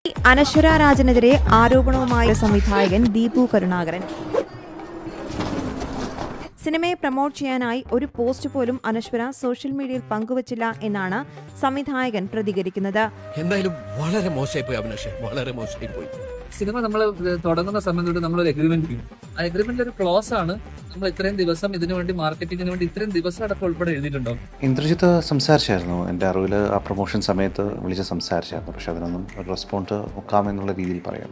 അനശ്വര രാജനെതിരെ ആരോപണവുമായി സംവിധായകൻ ദീപു കരുണാകരൻ. സിനിമയെ പ്രമോട്ട് ചെയ്യാനായി ഒരു പോസ്റ്റ് പോലും അനശ്വര സോഷ്യൽ മീഡിയയിൽ പങ്കുവച്ചില്ല എന്നാണ് സംവിധായകൻ പ്രതികരിക്കുന്നത്. എന്തായാലും വളരെ മോശമായിപ്പോയി അഭിലാഷ്, വളരെ മോശമായിപ്പോയി. സിനിമ നമ്മൾ തുടങ്ങുന്ന സമയം തൊട്ട് നമ്മളൊരു എഗ്രിമെന്റ് ചെയ്യും. ആ എഗ്രിമെന്റിൽ ഒരു ക്ലോസ് ആണ് നമ്മൾ ഇത്രയും ദിവസം ഇതിനു വേണ്ടി മാർക്കറ്റിങ്ങിന് വേണ്ടി ഇത്രയും ദിവസം അടക്കം ഉൾപ്പെടെ എഴുതിയിട്ടുണ്ടോ? ഇന്ദ്രജിത്ത് സംസാരിച്ചായിരുന്നു, എൻ്റെ അറിവിൽ ആ പ്രൊമോഷൻ സമയത്ത് വിളിച്ച് സംസാരിച്ചായിരുന്നു. പക്ഷെ അതിനൊന്നും ഒരു റെസ്പോണ്ട് ഒക്കാമെന്നുള്ള രീതിയിൽ പറയാം.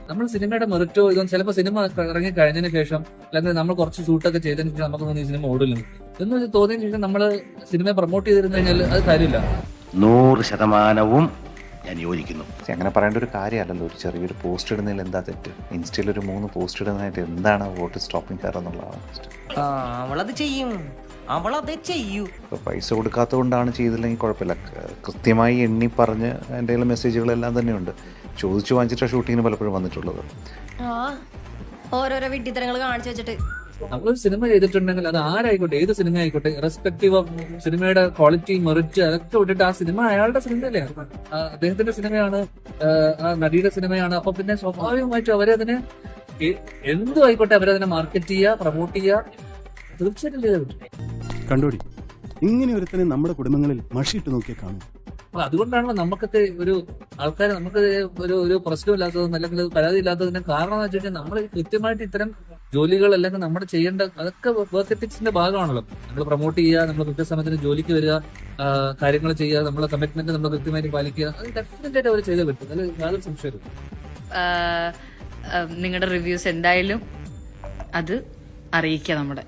നമ്മൾ സിനിമയുടെ മെറിറ്റോ ഇതൊന്നും ചിലപ്പോൾ സിനിമ ഇറങ്ങി കഴിഞ്ഞതിന് ശേഷം അല്ലെങ്കിൽ നമ്മൾ കുറച്ച് ഷൂട്ടൊക്കെ ചെയ്തതിന് ശേഷം നമുക്ക് തോന്നി സിനിമ ഓടില്ല എന്ന് തോന്നിയതിനു ശേഷം നമ്മൾ സിനിമയെ പ്രൊമോട്ട് ചെയ്തിരുന്നു കഴിഞ്ഞാൽ അത് കാര്യമില്ല. 100% ഞാൻ യോജിക്കുന്നു. അങ്ങനെ പറയേണ്ട ഒരു കാര്യമല്ലല്ലോ. ഒരു ചെറിയൊരു പോസ്റ്റ് ഇടുന്നതിൽ എന്താ തെറ്റ്? ഇൻസ്റ്റയിൽ ഒരു 3 പോസ്റ്റ് ഇടുന്നതായിട്ട് എന്താണ് വോട്ട് സ്റ്റോപ്പിംഗ് ഫെയർ എന്നുള്ളതാണ്. അവളത് ചെയ്യും, അവളത് ചെയ്യൂ. ഇപ്പോൾ പൈസ കൊടുക്കാത്തത് കൊണ്ടാണ് ചെയ്തില്ലെങ്കിൽ കുഴപ്പമില്ല. കൃത്യമായി എണ്ണി പറഞ്ഞ് എൻ്റെ കയ്യിലെ മെസ്സേജുകളെല്ലാം തന്നെയുണ്ട്. ചോദിച്ചു വാങ്ങിച്ചിട്ട് ഷൂട്ടിങ്ങിന് പലപ്പോഴും വന്നിട്ടുള്ളത്. ഓരോരോ വിഡ്ഢിത്തരങ്ങൾ കാണിച്ചു വെച്ചിട്ട് നമ്മളൊരു സിനിമ ചെയ്തിട്ടുണ്ടെങ്കിൽ അത് ആരായിക്കോട്ടെ, ഏത് സിനിമ ആയിക്കോട്ടെ, റെസ്പെക്റ്റീവ് ഓഫ് സിനിമയുടെ ക്വാളിറ്റി മെറിറ്റ് അതൊക്കെ വിട്ടിട്ട് ആ സിനിമ അയാളുടെ സിനിമയല്ലേ, അദ്ദേഹത്തിന്റെ സിനിമയാണ്, ആ നടിയുടെ സിനിമയാണ്. അപ്പൊ പിന്നെ സ്വാഭാവികമായിട്ടും അവരതിനെ എന്തും ആയിക്കോട്ടെ അവരതിനെ മാർക്കറ്റ് ചെയ്യുക, പ്രൊമോട്ട് ചെയ്യുക, തീർച്ചയായിട്ടും ചെയ്തേ പറ്റും. കണ്ടോടി, ഇങ്ങനെ ഒരുത്തനെ നമ്മുടെ കുടുംബങ്ങളിൽ മഷിയിട്ട് നോക്കിയാൽ കാണും. അപ്പൊ അതുകൊണ്ടാണല്ലോ നമുക്കൊക്കെ ഒരു ആൾക്കാർ നമുക്ക് ഒരു പ്രശ്നമില്ലാത്തതും അല്ലെങ്കിൽ പരാതി ഇല്ലാത്തതിന്റെ കാരണം എന്ന് വെച്ച് കഴിഞ്ഞാൽ നമ്മൾ കൃത്യമായിട്ട് ഇത്തരം ജോലികൾ അല്ലെങ്കിൽ നമ്മൾ ചെയ്യേണ്ട അതൊക്കെ വർക്ക് എത്തിക്സിന്റെ ഭാഗമാണല്ലോ. നമ്മൾ പ്രൊമോട്ട് ചെയ്യുക, നമ്മൾ കൃത്യസമയത്തിന് ജോലിക്ക് വരിക, കാര്യങ്ങൾ ചെയ്യുക, നമ്മളെ കമ്മിറ്റ്മെന്റ് നമ്മൾ കൃത്യമായിട്ട് പാലിക്കുക, അത് ഡെഫിനറ്റ് ആയിട്ട് അവർ ചെയ്തേ പറ്റും. അതിൽ യാതൊരു സംശയമില്ല. നിങ്ങളുടെ റിവ്യൂസ് എന്തായാലും അത് അറിയിക്കുക നമ്മുടെ